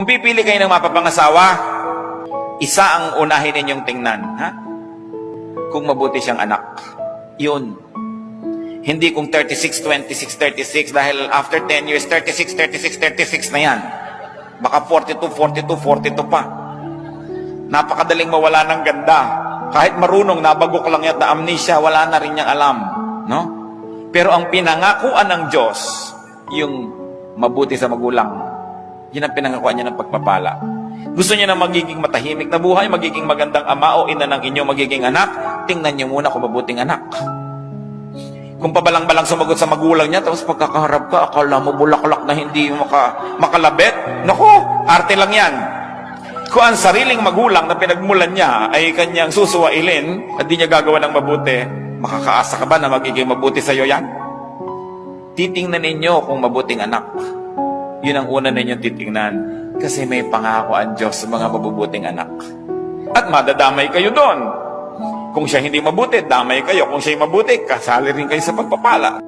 Kung pipili kayo ng mapapangasawa, isa ang unahin ninyong tingnan, ha? Kung mabuti siyang anak. Yun. Hindi kung 36, 26, 36, dahil after 10 years, 36, 36, 36 na yan. Baka 42, 42, 42 pa. Napakadaling mawala ng ganda. Kahit marunong, nabagok lang yan na amnesia, wala na rin niyang alam. No? Pero ang pinangakuan ng Diyos, yung mabuti sa magulang, yun ang pinangakuan niya ng pagpapala. Gusto niya na magiging matahimik na buhay, magiging magandang ama o ina ng inyong magiging anak, tingnan niyo muna kung mabuting anak. Kung pabalang-balang sumagot sa magulang niya, tapos pagkakaharap ka, akala mo bulaklak na hindi makalabit, naku, arte lang yan. Kung ang sariling magulang na pinagmulan niya ay kanyang susuwailin at di niya gagawa ng mabuti, makakaasa ka ba na magiging mabuti sa iyo yan? Titingnan ninyo kung mabuting anak. Yun ang una ninyong titingnan. Kasi may pangako ang Diyos sa mga mabubuting anak. At madadamay kayo doon. Kung siya hindi mabuti, damay kayo. Kung siya mabuti, kasali rin kayo sa pagpapala.